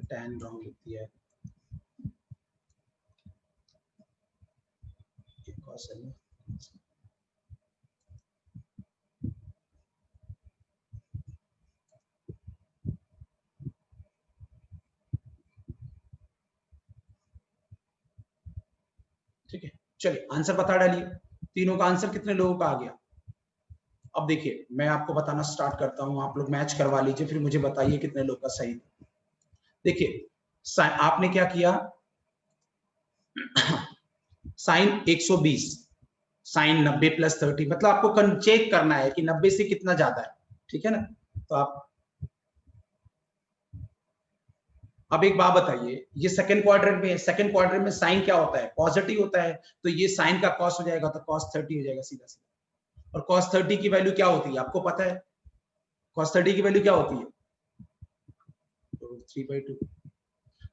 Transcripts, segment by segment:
tan wrong लिख दिया है, cos है ना, ठीक है। चलिए आंसर बता डालिए, तीनों का आंसर कितने लोगों का आ गया। अब देखिए मैं आपको बताना स्टार्ट करता हूं, आप लोग मैच करवा लीजिए, फिर मुझे बताइए कितने लोग का सही। देखिए आपने क्या किया, साइन 120, साइन 90 प्लस 30, मतलब आपको चेक करना है कि 90 से कितना ज्यादा है, ठीक है ना। तो आप अब एक बात बताइए, ये सेकंड क्वाड्रेंट में, सेकंड क्वाड्रेंट में साइन क्या होता है, पॉजिटिव होता है, तो ये साइन का कॉस हो जाएगा, तो कॉस 30 हो जाएगा सीधा सीधा। और कॉस 30 की वैल्यू क्या होती है आपको पता है, कॉस 30 की वैल्यू क्या होती है, तो 3/2।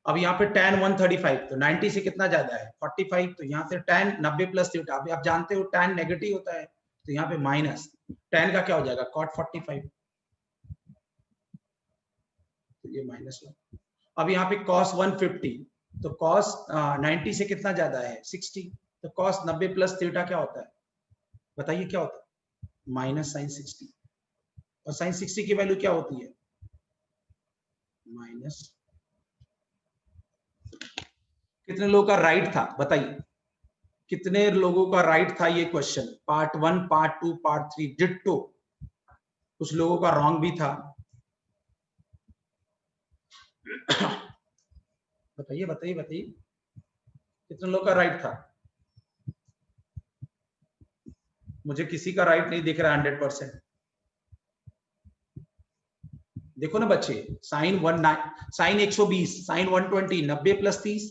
अब यहाँ पे tan 135, तो 90 से कितना ज्यादा है 45, तो यहाँ से tan 90 प्लस थीटा, अभी आप जानते हो tan नेगेटिव होता है, तो यहाँ पे माइनस tan का क्या हो जाएगा cot 45, तो ये माइनस। अब यहाँ पे cos 150, तो cos 90 से कितना ज्यादा है 60, तो cos 90 प्लस थीटा क्या होता है, बताइए क्या होता है, माइनस साइन 60, और साइन 60 की वैल्यू क्या होती है माइनस। कितने लोगों का राइट था बताइए, कितने लोगों का राइट था ये question, part 1, part 2, part 3 ditto, कुछ लोगों का रॉन्ग भी था। बताइए बताइए बताइए कितने लोगों का राइट था, मुझे किसी का राइट नहीं दिख रहा 100%। देखो ना बच्चे, साइन 120, साइन 120, 90 प्लस 30,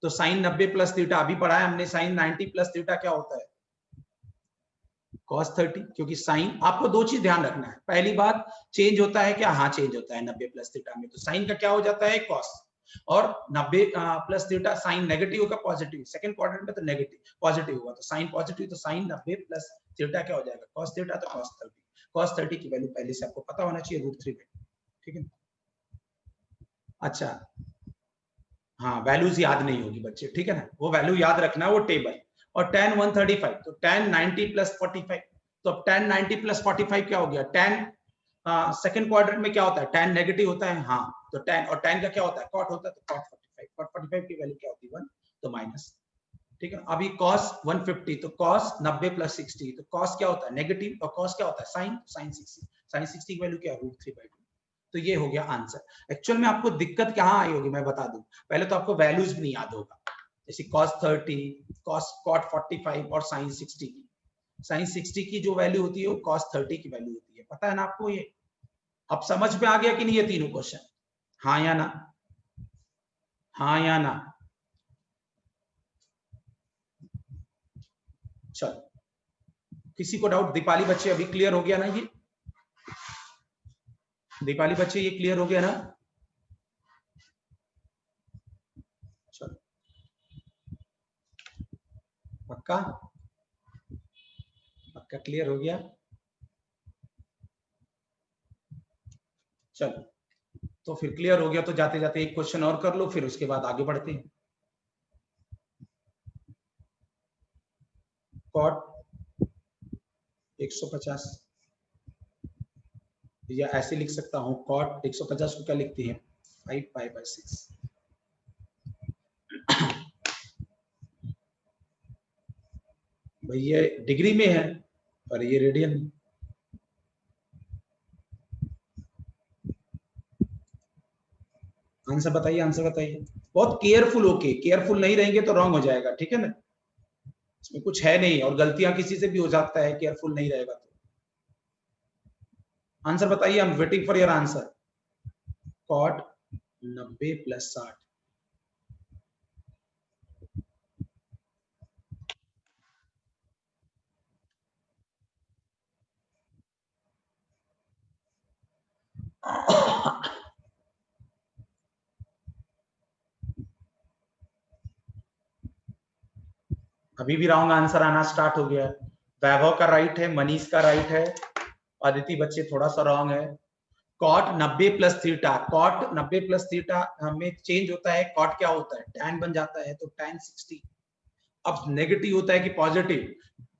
तो साइन 90 प्लस थीटा अभी पढ़ा है हमने, साइन 90 प्लस थीटा क्या होता है cos 30, क्योंकि साइन, आपको दो चीज ध्यान रखना है, पहली बात चेंज होता है क्या, हाँ चेंज होता है 90 प्लस थीटा में, तो साइन का क्या हो जाता है cos, और 90 प्लस थीटा साइन नेगेटिव होगा पॉजिटिव, सेकंड क्वाड्रेंट में तो नेगेटिव पॉजिटिव होगा, तो साइन पॉजिटिव, तो साइन 90 प्लस थीटा क्या हो जाएगा cos थीटा, तो cos 30, cos 30 की वैल्यू पहले से आपको पता होना चाहिए √3 में, ठीक है। अच्छा हाँ वैल्यूज याद नहीं होगी बच्चे, ठीक है ना, वो वैल्यू याद रखना है, वो टेबल। और tan 135, तो tan 90 प्लस 45, तो अब tan 90 प्लस 45 क्या हो गया, tan सेकंड क्वाड्रेंट में क्या होता है tan नेगेटिव होता है, हाँ तो tan, और tan का क्या होता है cot होता है, तो cot 45, cot 45 की वैल्यू क्या होती है 1, तो माइनस, ठीक है। अभी cos 150, तो cos 90 प्लस 60, तो cos क्या होता है नेगेटिव, और cos क्या होता है sin 60, sin 60 की वैल्यू क्या है √3/2, तो ये हो गया आंसर। एक्चुअल में आपको दिक्कत कहाँ आई होगी मैं बता दूं, पहले तो आपको वैल्यूज भी नहीं याद होगा, जैसे cos 30, cot 45 और sin 60 की, sin 60 की जो वैल्यू होती है वो cos 30 की वैल्यू होती है, पता है ना आपको ये। अब समझ में आ गया कि नहीं ये तीनों क्वेश्चन, हाँ या ना, हाँ या ना। चलो किसी को डाउट, दीपाली बच्चे अभी क्लियर हो गया ना ये, दीपाली बच्चे ये क्लियर हो गया ना, चलो पक्का, पक्का क्लियर हो गया। चलो तो फिर क्लियर हो गया, तो जाते जाते एक क्वेश्चन और कर लो, फिर उसके बाद आगे बढ़ते हैं। cot 150, या ऐसे लिख सकता हूं, cot 150 को क्या लिखते हैं 5π/6, भाई ये डिग्री में है और ये रेडियन में। आंसर बताइए, आंसर बताइए, बहुत केयरफुल होके, केयरफुल नहीं रहेंगे तो रॉन्ग हो जाएगा, ठीक है ना, इसमें कुछ है नहीं, और गलतियां किसी से भी हो जाता है केयरफुल नहीं रहेगा तो। आंसर बताइए, I am waiting for your answer. cot 90 plus 60, अभी भी रॉन्ग आंसर आना स्टार्ट हो गया है। वैभव का राइट है, मनीष का राइट है, अदिति बच्चे थोड़ा सा रॉन्ग है, cot 90 plus theta, cot 90 plus theta हमें चेंज होता है, कॉट क्या होता है, टैन बन जाता है, तो टैन 60। अब नेगेटिव होता है कि पॉजिटिव,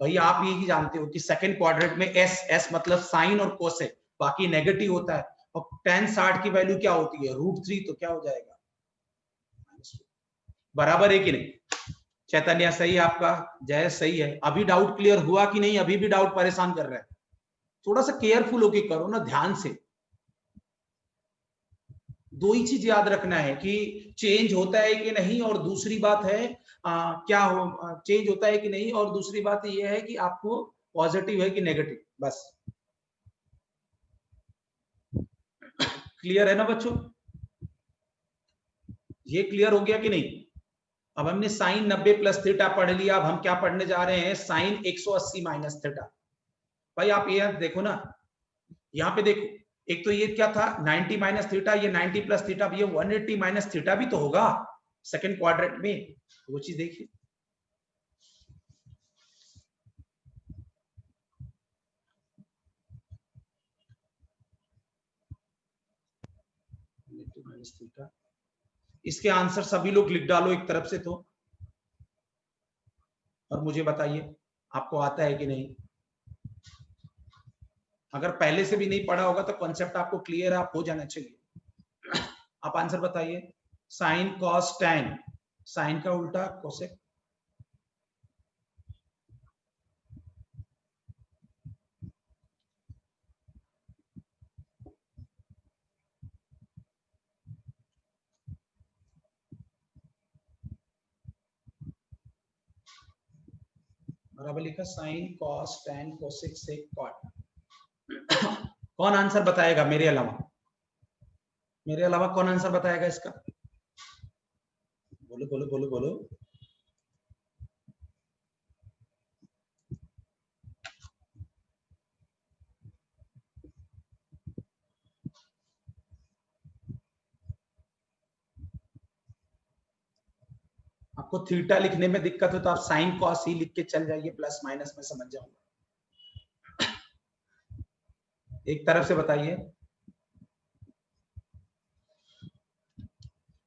भाई आप यही जानते हो कि सेकंड क्वाड्रेंट में एस मतलब साइन और कोसेक, बाकी नेगेटिव होता है। और tan 60 की वैल्यू क्या होती है, √3, तो क्या हो जाएगा, बराबर है कि नहीं। चैतन्य सही है आपका, जय सही है। अभी डाउट क्लियर हुआ कि नहीं, अभी भी डाउट परेशान कर रहा है, थोड़ा सा केयरफुल होके करो ना, ध्यान से। दो ही चीज याद रखना है कि चेंज होता है कि नहीं, और दूसरी बात है क्या हो, चेंज होता है कि नहीं, और दूसरी बात यह है कि आपको पॉजिटिव है कि नेगेटिव, बस। क्लियर है ना बच्चों, ये क्लियर हो गया कि नहीं। अब हमने साइन 90 प्लस थीटा पढ़ लिया, अब हम क्या पढ़ने जा रहे हैं, साइन 180 माइनस थीटा। भाई आप ये देखो ना, यहाँ पे देखो, एक तो ये क्या था 90 माइनस थीटा, ये 90 प्लस थीटा, ये 180 माइनस थीटा भी तो होगा सेकंड क्वाड्रेंट में, वो चीज देखिए। इसके आंसर सभी लोग लिख डालो एक तरफ से तो, और मुझे बताइए आपको आता है कि नहीं। अगर पहले से भी नहीं पढ़ा होगा तो कॉन्सेप्ट आपको क्लियर आप हो जाना चाहिए। आप आंसर बताइए, साइन कॉस टैन, साइन का उल्टा कोसेक, बराबर लिखा, sine cos tan cosec sec cot. कौन आंसर बताएगा मेरे अलावा, मेरे अलावा कौन आंसर बताएगा इसका, बोलो बोलो बोलो बोलो। आपको थीटा लिखने में दिक्कत हो तो आप साइन कॉस ही लिख के चल जाइए, प्लस माइनस में समझ जाऊंगा। एक तरफ से बताइए।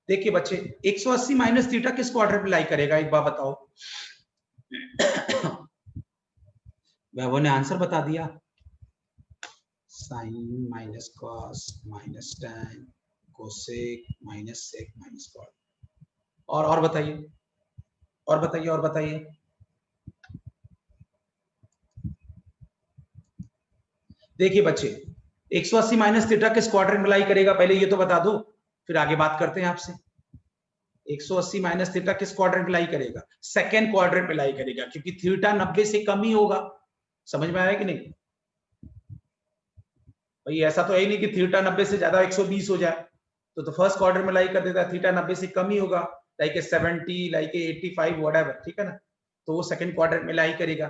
देखिए बच्चे, 180 माइनस थीटा किस क्वाड्रेंट में लाई करेगा, एक बार बताओ। वैभव ने आंसर बता दिया, sine minus cos minus tan cosec minus sec minus cot. और बताइए, और बताइए, और बताइए। देखिए बच्चे, 180 माइनस थीटा किस क्वाड्रेंट में लाई करेगा, पहले ये तो बता दो, फिर आगे बात करते हैं आपसे। 180 माइनस थीटा किस क्वाड्रेंट में लाई करेगा, सेकेंड क्वाड्रेंट में लाई करेगा, क्योंकि थीटा 90 से कम ही होगा। समझ में आया कि नहीं भाई, ऐसा तो है ही नहीं कि थीटा 90 से ज्यादा 120 हो जाए, तो फर्स्ट क्वाड्रेंट में लाई कर देता है, थीटा 90 से कम ही होगा, लाइक 70 लाइक 85 व्हाटएवर, ठीक है ना, तो वो सेकंड क्वाड्रेंट में लाई करेगा।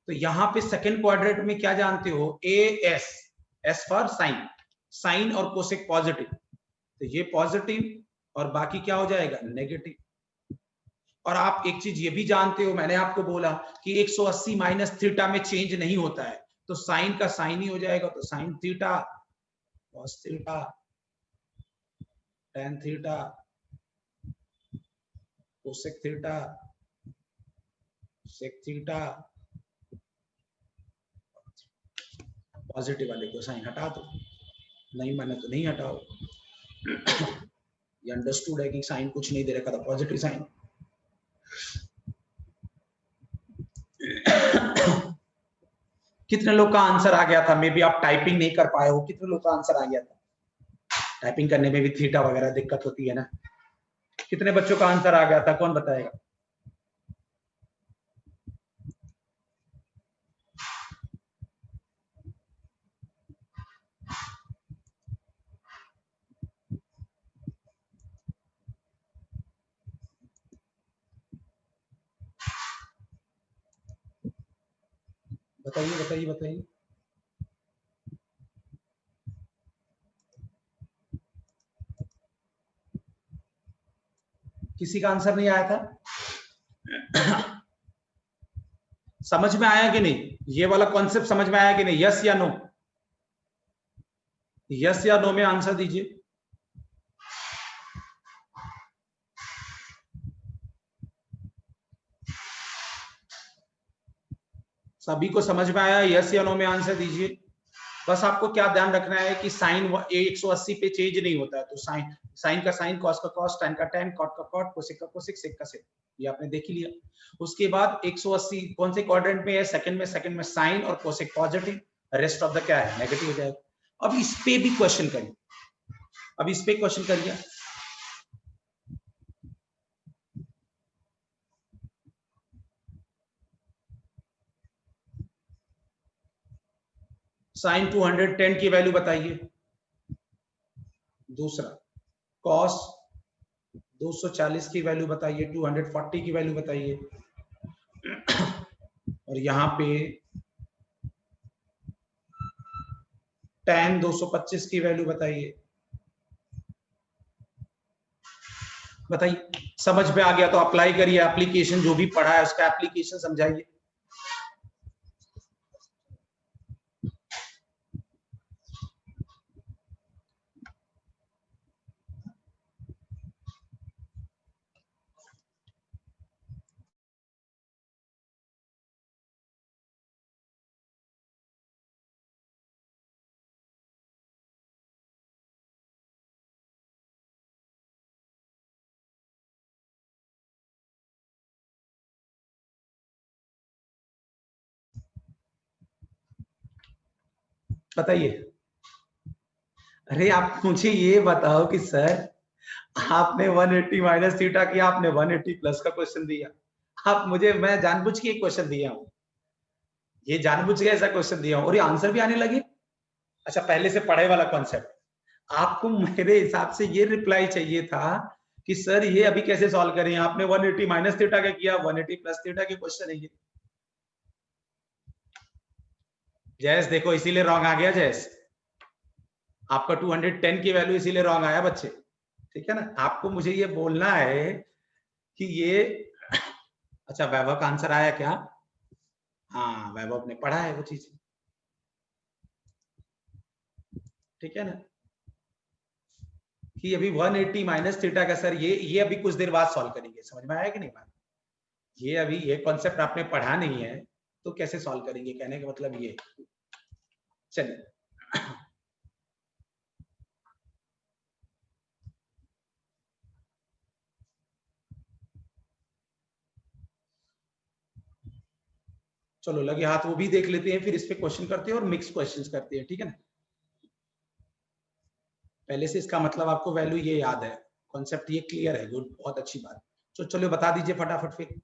तो यहाँ पे सेकंड क्वाड्रेंट में क्या जानते हो, A S, S for sine, sine और कोसेक पॉजिटिव, तो ये पॉजिटिव और बाकी क्या हो जाएगा, नेगेटिव। और आप एक चीज ये भी जानते हो, मैंने आपको बोला कि 180 माइनस थीटा में चेंज नहीं होता है, तो साइन का साइन ही हो जाएगा, तो sine theta cos theta tan theta cosec theta sec theta, positive वाले को साइन हटा दो, नहीं माने तो नहीं हटाओ। ये अंडरस्टूड है कि साइन कुछ नहीं दे रखा था, पॉजिटिव साइन। कितने लोग का आंसर आ गया था, मे बी आप टाइपिंग नहीं कर पाए हो, कितने लोग का आंसर आ गया था, टाइपिंग करने में भी थीटा वगैरह दिक्कत होती है ना। कितने बच्चों का आंसर आ गया था, कौन बताएगा। बताइए बताइए बताइए। किसी का आंसर नहीं आया था। समझ में आया कि नहीं, ये वाला कॉन्सेप्ट समझ में आया कि नहीं, यस या नो। यस या नो में आंसर दीजिए। सभी को समझ में आया? यस या नो में आंसर दीजिए। बस आपको क्या ध्यान रखना है कि साइन 180 पे चेंज नहीं होता है, तो साइन साइन का साइन, कॉस का कॉस, tan का tan, कॉट का कॉट, कोसेक का कोसेक, सेक का सेक, ये आपने देख ही लिया। उसके बाद 180 कौन से क्वाड्रेंट में है? सेकंड में साइन और cosec positive, rest of the क्या है? नेगेटिव हो जाएगा। अब इस पे भी क्वेश्चन करिए, अब इस पे क्वेश्चन करिए। साइन 210 की वैल्यू बताइए। दूसरा कॉस 240 की वैल्यू बताइए, 240 की वैल्यू बताइए। और यहाँ पे tan 225 की वैल्यू बताइए। बताइए, समझ में आ गया तो अप्लाई करिए, एप्लीकेशन जो भी पढ़ा है उसका एप्लीकेशन समझाइए। बताइए। अरे आप मुझे ये बताओ कि सर आपने 180 माइनस थीटा किया, आपने 180 प्लस का क्वेश्चन दिया। आप मुझे, मैं जानबूझ के एक क्वेश्चन दिया हूँ, ये जानबूझ के ऐसा क्वेश्चन दिया हूँ और ये आंसर भी आने लगे। अच्छा, पहले से पढ़े वाला कॉन्सेप्ट। आपको मेरे हिसाब से ये रिप्लाई चाहिए था कि सर ये अभी कैसे सॉल्व करें, आपने 180 माइनस थीटा का किया, 180 प्लस थीटा के क्वेश्चन है ये। जयस देखो, इसीलिए रॉन्ग आ गया जयस, आपका 210 की वैल्यू इसीलिए रॉन्ग आया बच्चे, ठीक है ना। आपको मुझे ये बोलना है कि ये अच्छा, वैभव का आंसर आया क्या? हाँ, वैभव ने पढ़ा है वो चीज, ठीक है ना, कि अभी 180 माइनस थीटा का सर ये अभी कुछ देर बाद सॉल्व करेंगे। समझ में आया कि नहीं बात? ये अभी ये कॉन्सेप्ट आपने पढ़ा नहीं है तो कैसे सॉल्व करेंगे, कहने का मतलब ये। चलिए, चलो लगे हाथ वो भी देख लेते हैं, फिर इस पे क्वेश्चन करते हैं और मिक्स क्वेश्चंस करते हैं, ठीक है ना। पहले से इसका मतलब आपको वैल्यू ये याद है, कॉन्सेप्ट ये क्लियर है, गुड, बहुत अच्छी बात। तो चलो बता दीजिए फटाफट फिर।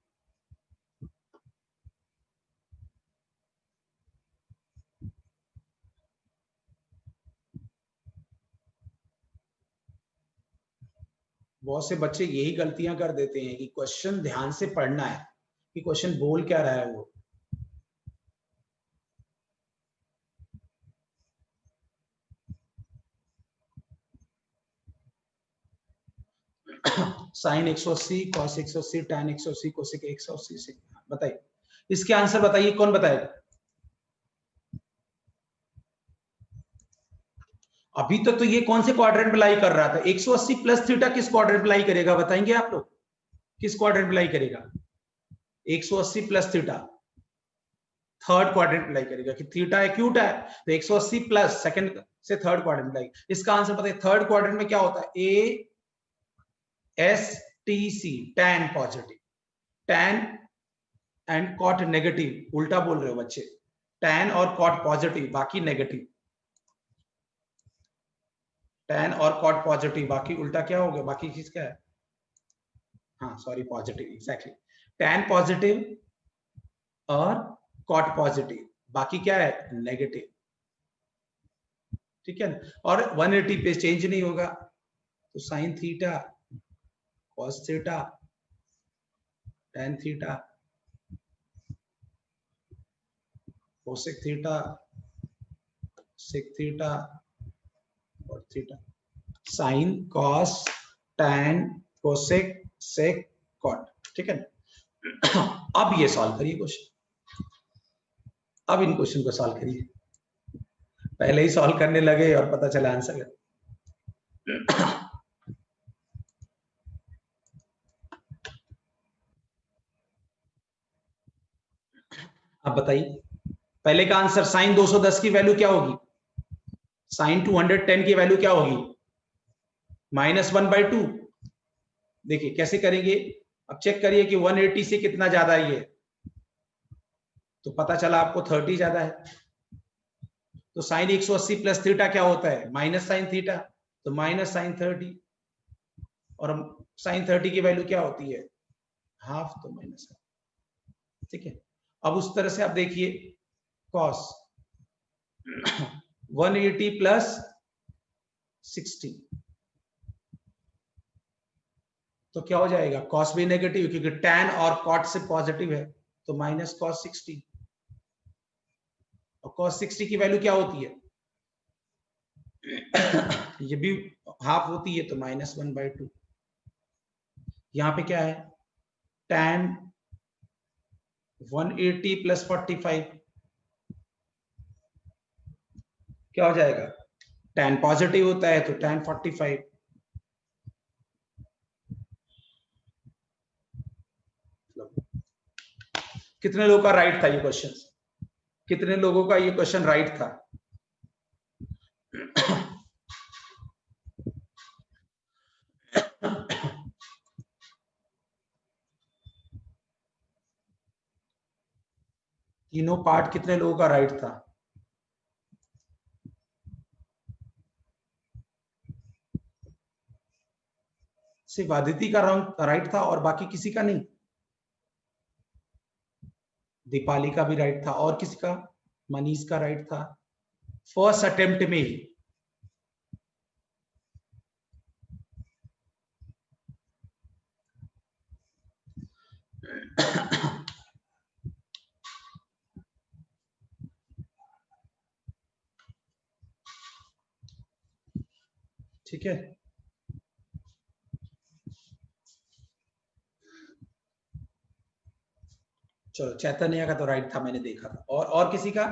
बहुत से बच्चे यही गलतियां कर देते हैं कि क्वेश्चन ध्यान से पढ़ना है कि क्वेश्चन बोल क्या रहा है वो। साइन 180, कॉस 180, tan 180, कोसेक 180 से बताइए, इसके आंसर बताइए, कौन बताएगा? अभी तक तो ये कौन से क्वाड्रेंट में लाई कर रहा था? 180 प्लस थीटा किस क्वाड्रेंट में लाई करेगा, बताएंगे आप लोग? किस क्वाड्रेंट में लाई करेगा? 180 प्लस थीटा थर्ड क्वाड्रेंट में लाई करेगा, कि थीटा एक्यूट है तो 180 प्लस सेकंड से थर्ड क्वाड्रेंट में लाई। इसका आंसर बताइए, थर्ड क्वाड्रेंट में क्या होता है? A S T C, tan positive, tan and cot negative, उल्टा बोल रहे हो बच्चे, टैन और कॉट पॉजिटिव बाकी नेगेटिव, टैन और कॉट पॉजिटिव बाकी उल्टा क्या हो गया, बाकी चीज क्या है? हाँ sorry, positive, exactly, tan positive और कॉट पॉजिटिव बाकी क्या है? नेगेटिव, ठीक है ना। और 180 पे चेंज नहीं होगा, तो sine theta, cos theta, tan theta, cosec theta, sec theta और theta, sine cos tan cosec sec cot, ठीक है ना। अब ये सॉल्व करिए क्वेश्चन, अब इन क्वेश्चन को सॉल्व करिए। पहले ही सॉल्व करने लगे और पता चला आंसर। अब बताइए पहले का आंसर, साइन 210 की वैल्यू क्या होगी, साइन 210 की वैल्यू क्या होगी, -1/2। देखिए कैसे करेंगे, अब चेक करिए कि 180 से कितना ज्यादा है ये, तो पता चला आपको 30 ज्यादा है। तो साइन 180 प्लस थीटा क्या होता है, माइनस साइन थीटा, तो माइनस साइन 30, और साइन 30 की वैल्यू क्या होती है, हाफ, तो माइनस। ठीक है, अब उस तरह से आप देखिए कॉस 180 प्लस 60, तो क्या हो जाएगा, कॉस भी नेगेटिव क्योंकि tan और कॉट से पॉजिटिव है, तो माइनस कॉस 60, और कॉस 60 की वैल्यू क्या होती है ये भी हाफ होती है, तो -1/2। यहां पे क्या है, tan 180 प्लस 45 क्या हो जाएगा, tan पॉजिटिव होता है तो tan 45। कितने लोगों का राइट था ये क्वेश्चन, कितने लोगों का ये क्वेश्चन राइट था तीनों पार्ट कितने लोगों का राइट था, सिर्फ आदिति का राइट था और बाकी किसी का नहीं, दीपाली का भी राइट था, और किसी का, मनीष का राइट था फर्स्ट अटेम्प्ट में ही। ठीक है, चलो चैतन्य का तो राइट था, मैंने देखा था, और किसी का,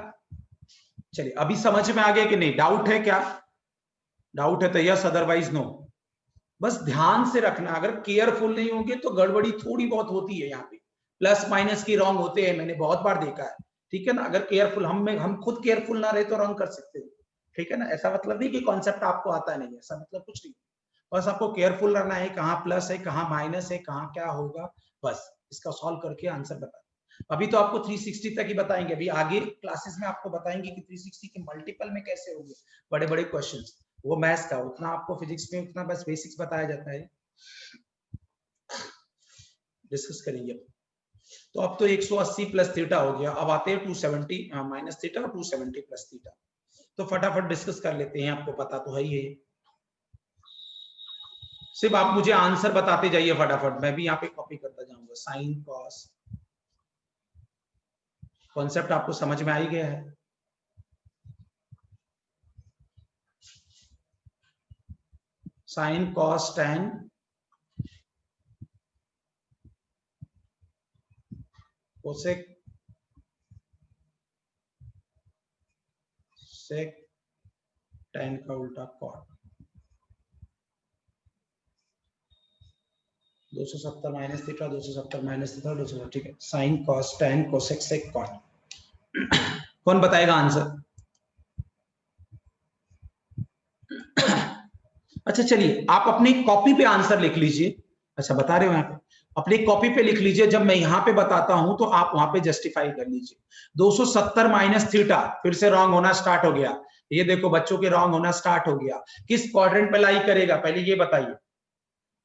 चलिए अभी समझ में आ गया कि नहीं, डाउट है क्या, डाउट है तो यस, अदरवाइज नो। बस ध्यान से रखना, अगर केयरफुल नहीं होंगे तो गड़बड़ी थोड़ी बहुत होती है, यहाँ पे प्लस माइनस की रॉन्ग होते हैं, मैंने बहुत बार देखा है। ठीक है ना, अगर केयरफुल हम खुद केयरफुल ना रहे तो रॉन्ग कर सकते हैं। ठीक है ना, ऐसा मतलब नहीं कि कॉन्सेप्ट आपको आता नहीं, ऐसा मतलब कुछ नहीं, बस आपको केयरफुल रहना है, कहाँ प्लस है कहाँ माइनस है कहाँ क्या होगा, बस इसका सॉल्व करके आंसर बता। अभी तो आपको 360 तक ही बताएंगे, अभी आगे क्लासेस में आपको बताएंगे कि 360 के मल्टीपल में कैसे होंगे बड़े बड़े क्वेश्चंस, वो मैथ्स का उतना आपको फिजिक्स में उतना बस बेसिक्स बताया जाता है, डिस्कस करेंगे। तो अब तो 180 प्लस थीटा हो गया, अब आते हैं 270 माइनस थीटा और 270 प्लस थीटा, तो फटाफट डिस्कस कर लेते हैं, आपको पता तो है ही है, सिर्फ आप मुझे आंसर बताते जाइए फटाफट, मैं भी यहाँ पे कॉपी करता जाऊंगा। साइन कॉस, कॉन्सेप्ट आपको समझ में आ ही गया है, sine cos tan cosec sec tan का उल्टा cot, 270 minus theta 270 minus theta 270, ठीक है, sine cos tan cosec sec cot. कौन बताएगा आंसर, अच्छा चलिए आप अपनी कॉपी पे आंसर लिख लीजिए, अच्छा बता रहे हो यहाँ पे, अपनी कॉपी पे लिख लीजिए, जब मैं यहाँ पे बताता हूं तो आप वहां पे जस्टिफाई कर लीजिए। 270 माइनस थीटा फिर से रॉन्ग होना स्टार्ट हो गया, ये देखो बच्चों के रॉन्ग होना स्टार्ट हो गया, किस क्वाड्रेंट पे लाई करेगा, पहले ये बताइए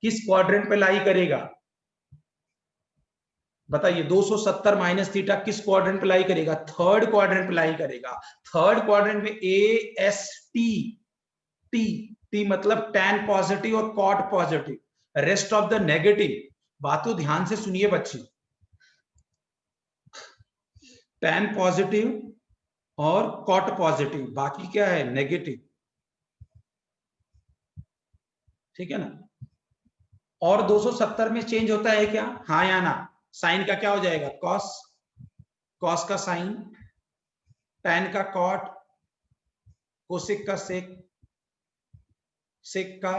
किस क्वाड्रेंट पे लाई करेगा, बताइए 270 माइनस थीटा किस क्वाड्रेंट पे लाई करेगा, थर्ड क्वाड्रेंट पे लाई करेगा, थर्ड क्वाड्रेंट में A S T, T T मतलब टैन पॉजिटिव और cot positive, rest of the negative, बातों ध्यान से सुनिए बच्चे, टैन पॉजिटिव और कॉट पॉजिटिव, बाकी क्या है नेगेटिव, ठीक है ना, और 270 में चेंज होता है क्या, हाँ या ना, साइन का क्या हो जाएगा कॉस, कॉस का साइन, टैन का कॉट, कोसेक का सेक, सेक का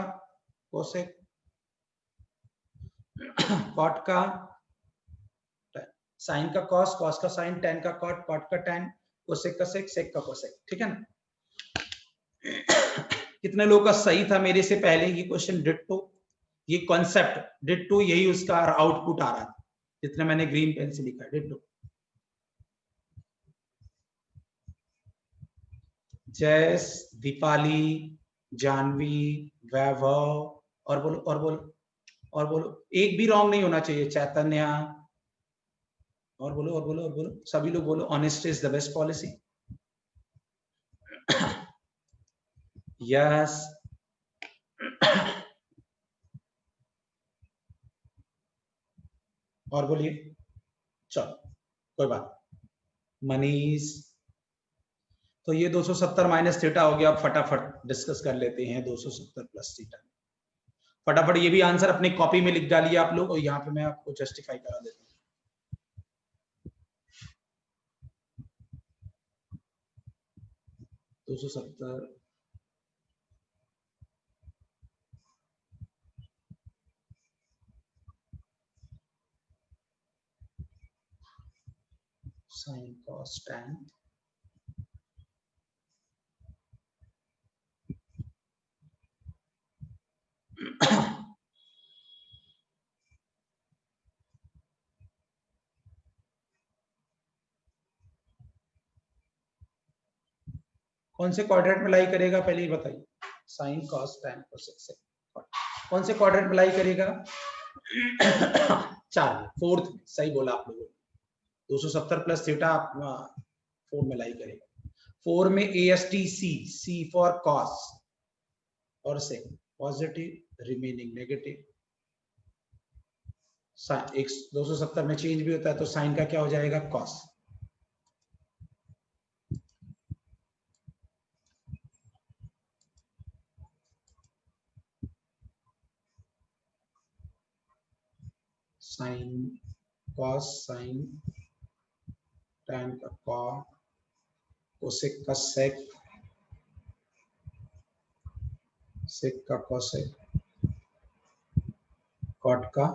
कोसेक, कॉट का साइन का कॉस, कॉस का साइन, टेन का कॉट, कॉट का टेन, कोसेक का सेक, सेक का कोसेक। ठीक है ना? कितने लोगों का सही था मेरे से पहले ये क्वेश्चन? डिट्टो, ये कॉन्सेप्ट डिट्टो, यही उसका आउटपुट आ रहा था जितने मैंने ग्रीन पेन से लिखा है, डिट्टो। जैस, दीपाली, जानवी, वैभव, और बोलो और बोलो और बोलो, एक भी रॉन्ग नहीं होना चाहिए। चैतन्य, और बोलो और बोलो और बोलो, सभी लोग बोलो। Honesty is the best policy. Yes, और बोलिए। चलो कोई बात। मनीष, तो ये 270 माइनस थीटा हो गया। अब फटाफट डिस्कस कर लेते हैं 270 प्लस थीटा। फटाफट ये भी आंसर अपनी कॉपी में लिख डालिए आप लोग, और यहाँ पे मैं आपको जस्टिफाई करा देता हूँ। 270 साइन कॉस टैन, कौन से क्वाड्रेंट में लाई करेगा पहले ही बताइए। साइन कॉस टैन कोसेक से कौन से क्वाड्रेंट में लाई करेगा? चार, फोर्थ। सही बोला आप लोगों ने। 270 प्लस थीटा आप 4 में लाई करेगा। 4 में ASTC, C फॉर कॉस, और से पॉजिटिव, रिमेनिंग नेगेटिव। 270 में चेंज भी होता है तो साइन का क्या हो जाएगा? Cos. Sine cos, sign tan का कॉट, कोसेक का सेक, सेक का कोसेक, कॉट का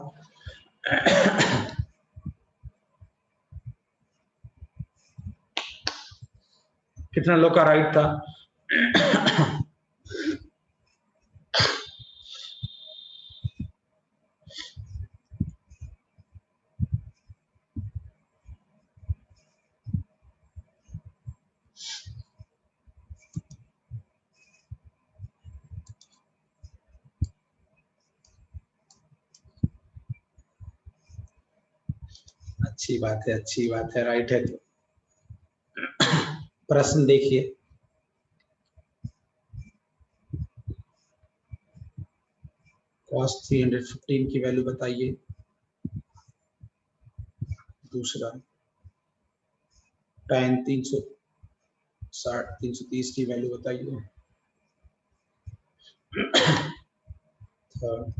कितना लोग का राइट था? अच्छी बात है, अच्छी बात है, राइट है। तो प्रश्न देखिए, कॉस 315 की वैल्यू बताइए। दूसरा, tan 330 की वैल्यू बताइए। थर्ड,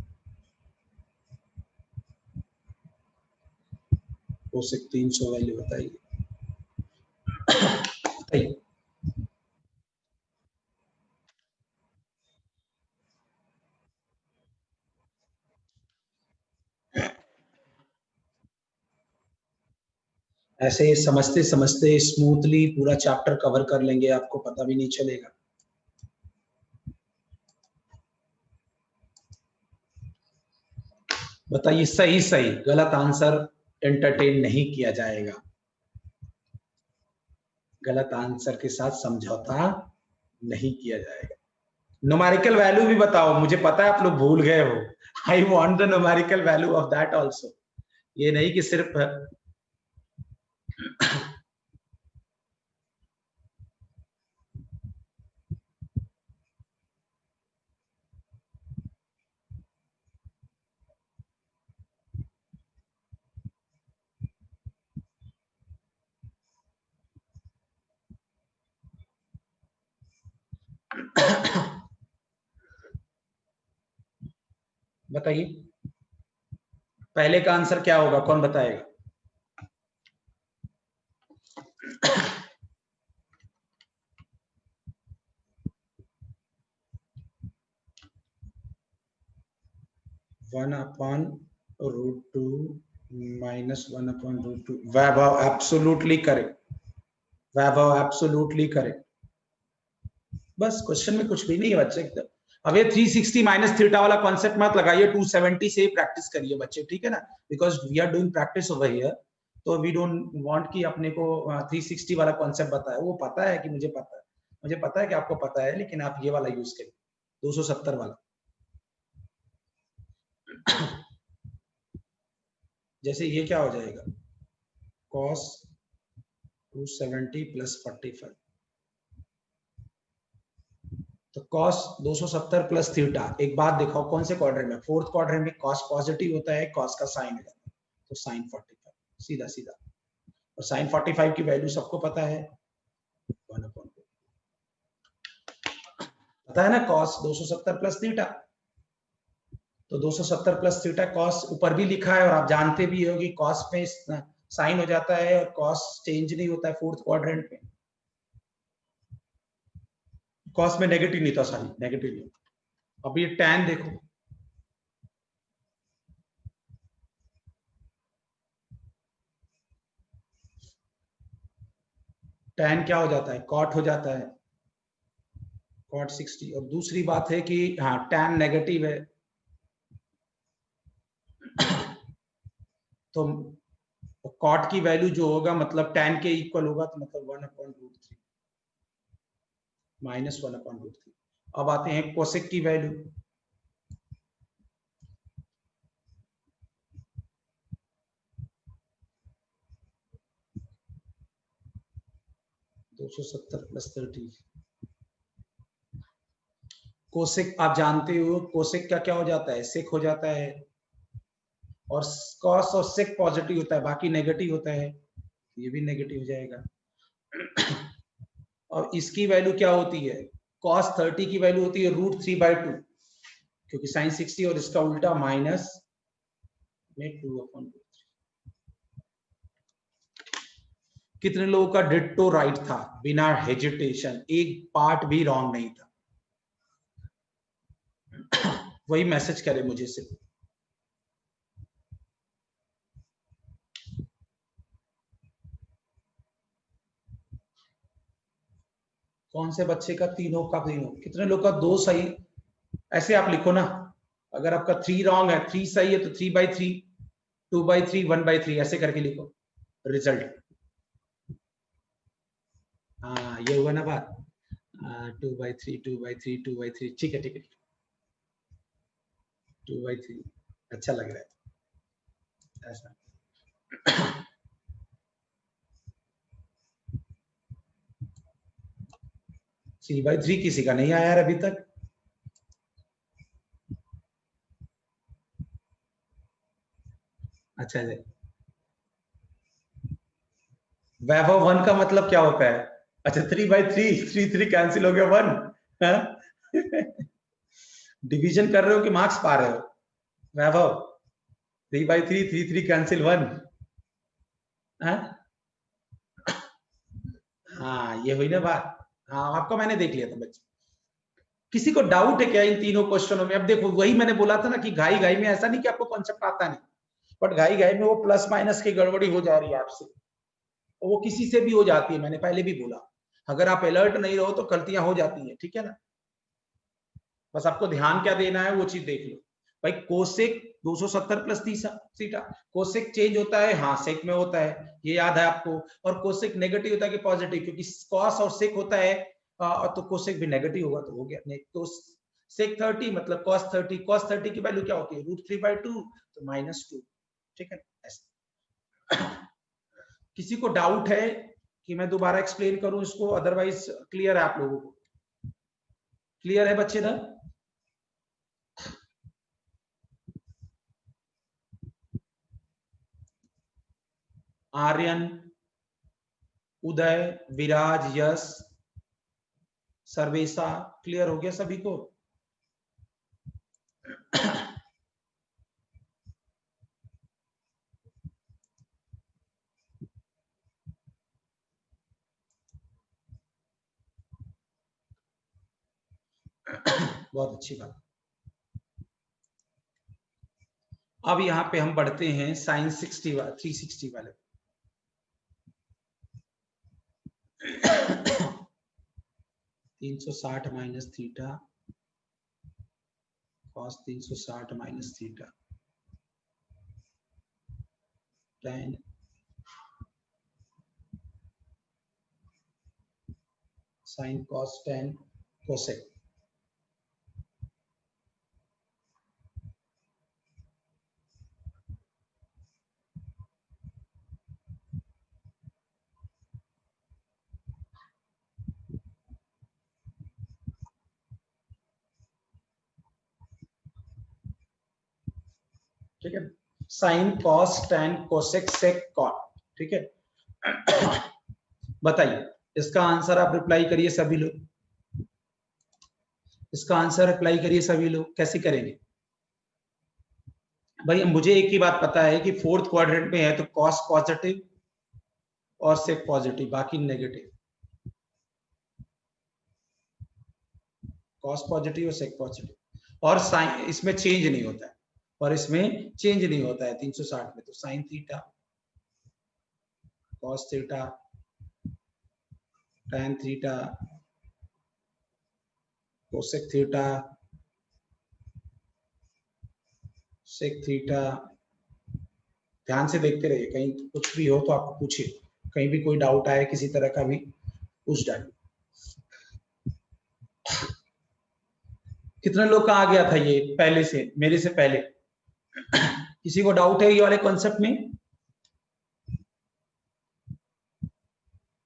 कोसेक 300 वैल्यू बताइए। ऐसे समझते समझते स्मूथली पूरा चैप्टर कवर कर लेंगे, आपको पता भी नहीं चलेगा। बताइए, सही सही, गलत आंसर एंटरटेन नहीं किया जाएगा। गलत आंसर के साथ समझौता नहीं किया जाएगा। न्यूमेरिकल वैल्यू भी बताओ, मुझे पता है आप लोग भूल गए हो। I want the numerical value of that also. ये नहीं कि सिर्फ बताइए पहले का आंसर क्या होगा, कौन बताएगा? 1/√2 minus 1/√2. वैभव एब्सोल्युटली करेक्ट, वैभव एब्सोल्युटली करेक्ट। बस क्वेश्चन में कुछ भी नहीं है बच्चे। अब ये 360 माइनस थीटा वाला कॉन्सेप्ट मत लगाइए, 270 से ही प्रैक्टिस करिए बच्चे, ठीक है ना, because we are doing practice over here, तो वी डोंट वांट कि अपने को 360 वाला कॉन्सेप्ट बताए। वो पता है कि मुझे पता है कि आपको पता है, लेकिन आप ये वाला यूज करिए 270 वाला। जैसे ये क्या हो जाएगा, cos 270 प्लस 45, तो cos 270 प्लस थीटा। एक बात दिखाओ कौन से क्वाड्रेंट में, फोर्थ क्वाड्रेंट में cos पॉजिटिव होता है, cos का साइन हो जाता है, तो sin 45 सीधा सीधा। और sin 45 की वैल्यू सबको पता है, 1/2 पता है ना, cos 270 प्लस थीटा। तो 270 प्लस थीटा cos ऊपर भी लिखा है, और आप जानते भी हो कि cos में साइन हो जाता है और cos चेंज नहीं होता है फोर्थ क्वाड्रेंट में। cos में नेगेटिव नहीं था, सॉरी नेगेटिव नहीं। अब ये tan देखो, tan क्या हो जाता है, cot हो जाता है, cot 60। और दूसरी बात है कि हाँ tan नेगेटिव है, तो cot की वैल्यू जो होगा मतलब tan के इक्वल होगा, तो मतलब 1/√3 माइनस 1/√3। अब आते हैं कोसेक की वैल्यू, दो 270 प्लस 30। कोसेक आप जानते हो, कोसेक क्या क्या हो जाता है, सेक हो जाता है, और कॉस और सेक पॉजिटिव होता है, बाकी नेगेटिव होता है, ये भी नेगेटिव हो जाएगा। और इसकी वैल्यू क्या होती है, cos 30 की वैल्यू होती है √3/2, क्योंकि sin 60 और इसका उल्टा माइनस में 2/2। कितने लोगों का डिट्टो राइट था बिना हेजिटेशन, एक पार्ट भी रॉन्ग नहीं था। वही मैसेज करे मुझे सिर्फ। कौन से बच्चे का तीनों का तीनों, कितने लोग का दो सही, ऐसे आप लिखो ना, अगर आपका 3 रॉन्ग है 3 सही है तो 3/3, 2/3, 1/3 ऐसे करके लिखो रिजल्ट। हाँ ये हुआ ना बात, 2/3 2/3 2/3, ठीक है ठीक है, 2/3 अच्छा लग रहा है ऐसा। 3/3 किसी का नहीं आया यार अभी तक। अच्छा जी, वैभव 1 का मतलब क्या होता है, अच्छा 3/3, 3 कैंसिल हो गया 1, डिवीजन कर रहे हो कि मार्क्स पा रहे हो वैभव, 3/3 3 कैंसिल 1, हाँ ये हुई ना बात। हाँ आपको मैंने देख लिया था बच्चे। किसी को डाउट है क्या इन तीनों क्वेश्चनों में? अब देखो वही मैंने बोला था ना कि घाई घाई में ऐसा नहीं कि आपको कॉन्सेप्ट आता नहीं, बट घाई घाई में वो प्लस माइनस की गड़बड़ी हो जा रही है आपसे, और वो किसी से भी हो जाती है, मैंने पहले भी बोला। अगर आप अलर्ट नहीं रहो तो गलतियां हो जाती है, ठीक है ना। बस आपको ध्यान क्या देना है वो चीज देख लो। भाई cosec 270 plus theta, cosec change होता है, हाँ सेक में होता है, ये याद है आपको। और कोसेक नेगेटिव होता है कि पॉजिटिव, क्योंकि कॉस और सेक होता है, तो कोसेक भी नेगेटिव होगा, तो हो गया नहीं। तो सेक 30 मतलब cos 30 की वैल्यू क्या होती है, √3/2, तो -2, ठीक है ऐसा। किसी को डाउट है कि मैं दोबारा एक्सप्लेन करूं इसको, अदरवाइज क्लियर है आप लोगों को? क्लियर है बच्चे ना? आर्यन, उदय, विराज, यश, सर्वेशा, क्लियर हो गया सभी को? बहुत अच्छी बात। अब यहाँ पे हम बढ़ते हैं साइन 360 वाले। तीन सौ साठ minus theta cos 360 minus theta tan sine cos tan cosec. ठीक है, sine cos tan cosec sec cot. ठीक है, बताइए इसका आंसर आप रिप्लाई करिए सभी लोग, इसका आंसर रिप्लाई करिए सभी लोग। कैसे करेंगे भाई? मुझे एक ही बात पता है कि फोर्थ क्वाड्रेंट में है तो कॉस पॉजिटिव और सेक पॉजिटिव, बाकी नेगेटिव। कॉस पॉजिटिव और सेक पॉजिटिव, और साइन इसमें चेंज नहीं होता है, और इसमें चेंज नहीं होता है 360 में। तो sine theta cos theta tan theta cosec theta sec theta. ध्यान से देखते रहिए, कहीं कुछ भी हो तो आपको पूछिए, कहीं भी कोई डाउट आए किसी तरह का भी पूछ डालिए। कितने लोग का आ गया था ये पहले से, मेरे से पहले? किसी को डाउट है ये वाले कॉन्सेप्ट में?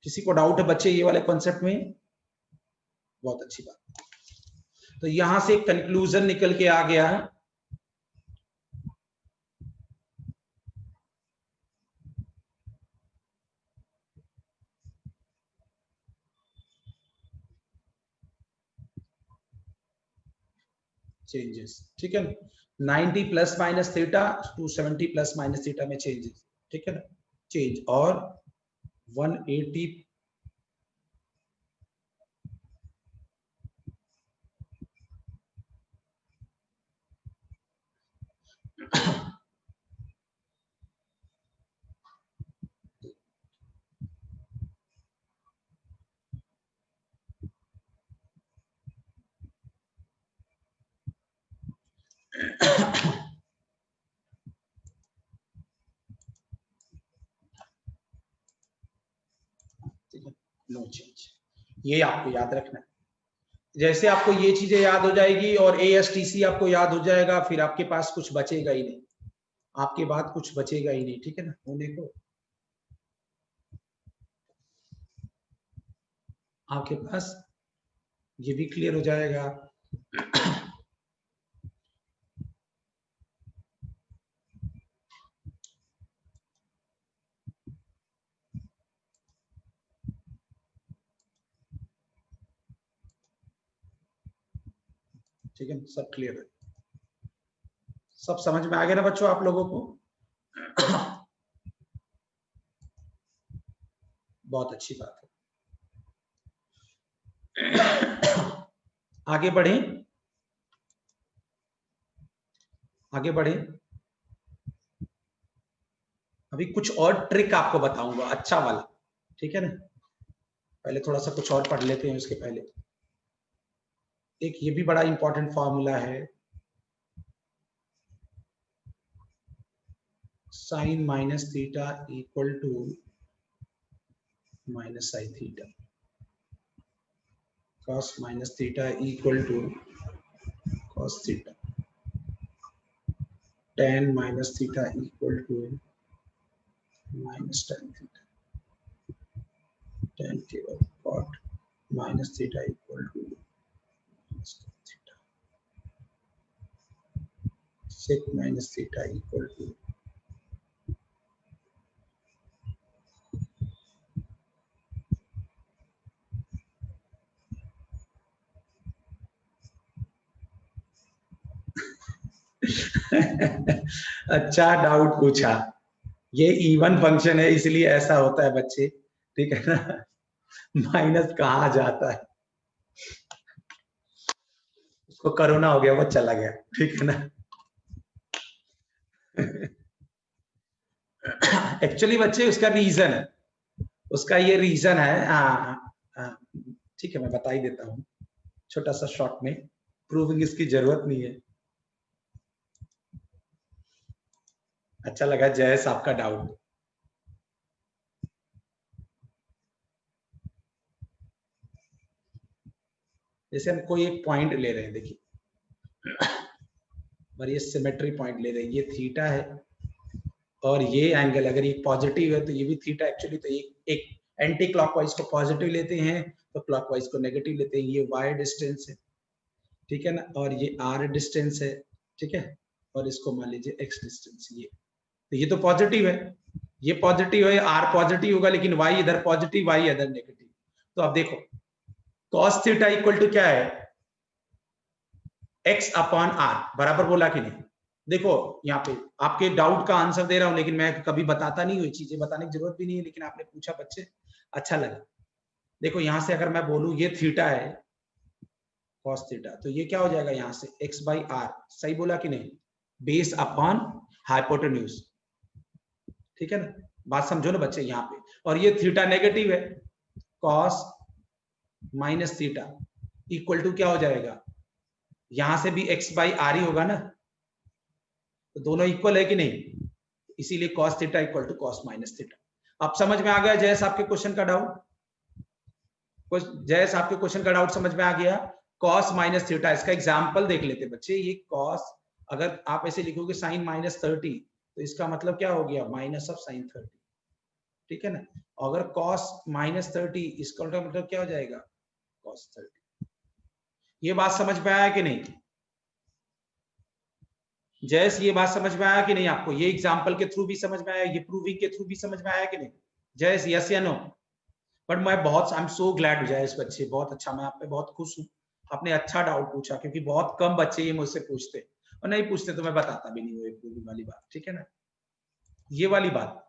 किसी को डाउट है बच्चे ये वाले कॉन्सेप्ट में? बहुत अच्छी बात। तो यहां से कंक्लूजन निकल के आ गया है चेंजेस। ठीक है, 90 plus minus theta 270 plus minus theta में चेंजेस। ठीक है ना, चेंज। और 180 ठीक है, नो चेंज। ये आपको याद रखना है। जैसे आपको ये चीजें याद हो जाएगी और ASTC आपको याद हो जाएगा, फिर आपके पास कुछ बचेगा ही नहीं, आपके बाद कुछ बचेगा ही नहीं। ठीक है ना, होने को आपके पास ये भी क्लियर हो जाएगा। ठीक है, सब क्लियर है, सब समझ में आ गया ना बच्चों आप लोगों को? बहुत अच्छी बात है। आगे बढ़े, आगे बढ़े। अभी कुछ और ट्रिक आपको बताऊंगा, अच्छा वाला। ठीक है ना, पहले थोड़ा सा कुछ और पढ़ लेते हैं उसके पहले। एक ये भी बड़ा इंपॉर्टेंट फॉर्मूला है, sine minus theta equal to minus sine theta, cos minus theta equal to cos theta, tan minus theta equal to minus tan theta, tan के बाद cot minus theta equal to theta, sec minus theta equal to अच्छा doubt पूछा, ये even function है इसलिए ऐसा होता है बच्चे। ठीक है ना, माइनस कहाँ जाता है, उसको कोरोना हो गया वो चला गया। ठीक है ना, एक्चुअली बच्चे उसका रीजन है, उसका ये रीजन है। ठीक है, मैं बता ही देता हूँ छोटा सा शॉर्ट में, प्रूविंग इसकी जरूरत नहीं है। अच्छा लगा जयस आपका डाउट। जैसे हम कोई एक पॉइंट ले रहे हैं, देखिए और ये सिमेट्री पॉइंट ले रहे हैं, ये थीटा है और ये एंगल अगर ये पॉजिटिव है तो ये भी थीटा। एक्चुअली तो एक एंटी क्लॉकवाइज को पॉजिटिव लेते हैं तो क्लॉकवाइज को नेगेटिव लेते हैं। ये y डिस्टेंस है, ठीक है ना, और ये r डिस्टेंस है, ठीक है, और इसको मान लीजिए x डिस्टेंस। ये तो ये तो पॉजिटिव है, ये पॉजिटिव है, r पॉजिटिव होगा, लेकिन y इधर पॉजिटिव, y इधर नेगेटिव। तो अब देखो cos थीटा इक्वल टू क्या है, x अपॉन r, बराबर बोला कि नहीं। देखो यहाँ पे आपके डाउट का आंसर दे रहा हूं, लेकिन मैं कभी बताता नहीं हूँ, ये चीजें बताने की जरूरत भी नहीं है, लेकिन आपने पूछा बच्चे, अच्छा लगा। देखो यहां से अगर मैं बोलूं ये थीटा है cos थीटा, तो ये क्या हो जाएगा यहाँ से x बाई आर, सही बोला कि नहीं, बेस अपॉन हाइपोटेन्यूज, ठीक है ना, बात समझो ना बच्चे यहाँ पे। और ये थीटा नेगेटिव है, cos minus theta equal to क्या हो जाएगा, यहां से भी x बाई आर ही होगा ना, तो दोनों इक्वल है कि नहीं, इसीलिए cos theta equal to cos minus theta. अब समझ में आ गया जयस आपके क्वेश्चन का डाउट, जयस आपके क्वेश्चन का डाउट समझ में आ गया। cos माइनस थीटा, इसका एग्जांपल देख लेते बच्चे। ये cos अगर आप ऐसे लिखोगे sin माइनस 30, तो इसका मतलब क्या हो गया, माइनस ऑफ sin 30, ठीक है ना। अगर cos माइनस 30, इसका मतलब क्या हो जाएगा, cos 30। ये बात समझ में आया कि नहीं जयस, ये बात समझ में आया कि नहीं आपको, ये एग्जाम्पल के थ्रू भी समझ में आया, ये प्रूविंग के थ्रू भी समझ में आया कि नहीं जयस, यस या नो। बट मैं बहुत, आई एम सो ग्लैड जयस बच्चे, बहुत अच्छा, मैं आप पे बहुत खुश हूँ, आपने अच्छा डाउट पूछा, क्योंकि बहुत कम बच्चे ये मुझसे पूछते, और नहीं पूछते तो मैं बताता भी नहीं हूँ, प्रूविंग वाली बात, ठीक है ना। ये वाली बात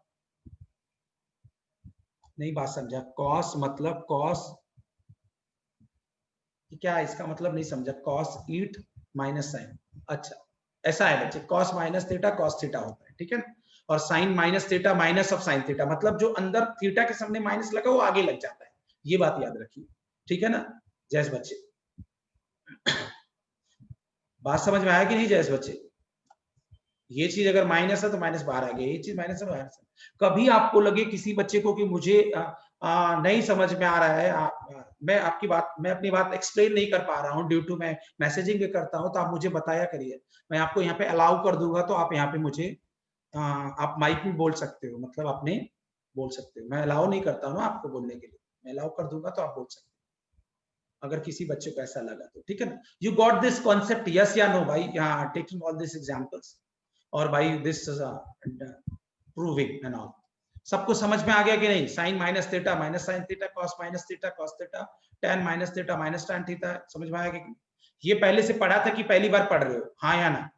नहीं बात समझा, कॉस मतलब कॉस क्या है, इसका मतलब नहीं समझा, कॉस ईट माइनस साइन। अच्छा ऐसा है बच्चे, cos minus theta cos theta होता है, ठीक है ना, और sine minus theta minus of sine theta, मतलब जो अंदर थीटा के सामने माइनस लगा वो आगे लग जाता है, ये बात याद रखिए, ठीक है ना जयस बच्चे। बात समझ में आया कि नहीं जयस बच्चे, ये चीज अगर माइनस है तो माइनस बाहर आ गया, ये चीज माइनस है तो माइनस है। कभी आपको लगे किसी बच्चे को कि मुझे नहीं समझ में आ रहा है, मैं आपकी बात, मैं अपनी बात एक्सप्लेन नहीं कर पा रहा हूँ ड्यू टू मैं मैसेजिंग भी करता हूँ, तो आप मुझे बताया करिए, मैं आपको यहाँ पे अलाउ कर दूंगा, तो आप यहाँ पे मुझे आप माइक में बोल सकते हो, मतलब आपने बोल सकते हो, मैं अलाउ नहीं करता हूँ ना आपको बोलने के लिए, मैं अलाउ कर दूंगा तो आप बोल सकते हो, अगर किसी बच्चे को ऐसा लगा तो, ठीक है ना। You got this concept, yes या नो भाई, टेकिंग ऑल दिस एग्जांपल्स और भाई दिस प्रूविंग एंड ऑल, सबको समझ में आ गया कि नहीं। Sine minus theta minus sine theta, cos minus theta cos theta, tan minus theta minus tan theta, समझ में आया कि ये पहले से पढ़ा था कि पहली बार पढ़ रहे हो, हाँ या ना,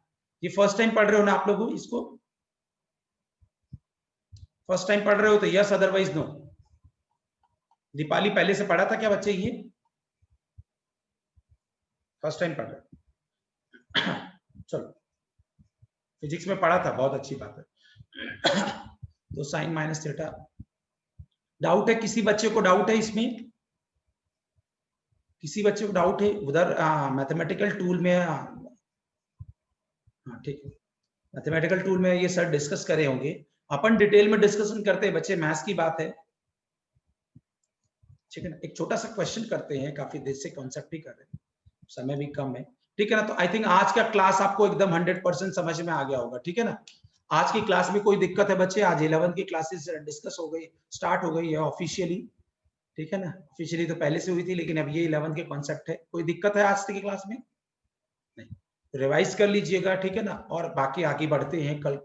ये फर्स्ट टाइम पढ़ रहे हो ना आप लोग इसको, फर्स्ट टाइम पढ़ रहे हो तो यस, अदरवाइज नो। दीपाली पहले से पढ़ा था क्या बच्चे, ये फर्स्ट टाइम पढ़ रहे चलो, फिजिक्स में पढ़ा था, बहुत अच्छी बात है। तो साइन माइनस थीटा, डाउट है किसी बच्चे को, डाउट है इसमें, किसी बच्चे को डाउट है उधर मैथमेटिकल टूल में, हाँ ठीक है, मैथमेटिकल टूल में ये सर डिस्कस करे होंगे, अपन डिटेल में डिस्कशन करते हैं बच्चे, मैथ्स की बात है, ठीक है ना। एक छोटा सा क्वेश्चन करते हैं, काफी देर से कॉन्सेप्ट ही कर रहे हैं, समय भी कम है, ठीक है ना। तो आई थिंक आज का क्लास आपको एकदम 100% समझ में आ गया होगा, ठीक है ना। आज की क्लास में कोई दिक्कत है बच्चे, आज 11 की क्लासेस डिस्कस हो गई, स्टार्ट हो गई है ऑफिशियली, ठीक है ना, ऑफिशियली तो पहले से हुई थी, लेकिन अब ये 11 के कॉन्सेप्ट है। कोई दिक्कत है आज की क्लास में, नहीं, रिवाइज कर लीजिएगा, ठीक है ना, और बाकी आगे बढ़ते हैं कल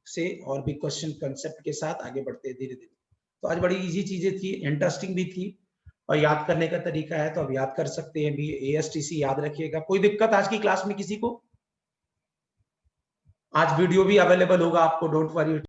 से, और भी क्वेश्चन कंसेप्ट के साथ आगे बढ़ते हैं धीरे धीरे। तो आज बड़ी इजी चीजें थी, इंटरेस्टिंग भी थी, और याद करने का तरीका है तो अब याद कर सकते हैं भी, ASTC याद रखिएगा। कोई दिक्कत आज की क्लास में किसी को, आज वीडियो भी अवेलेबल होगा आपको, डोंट वरी।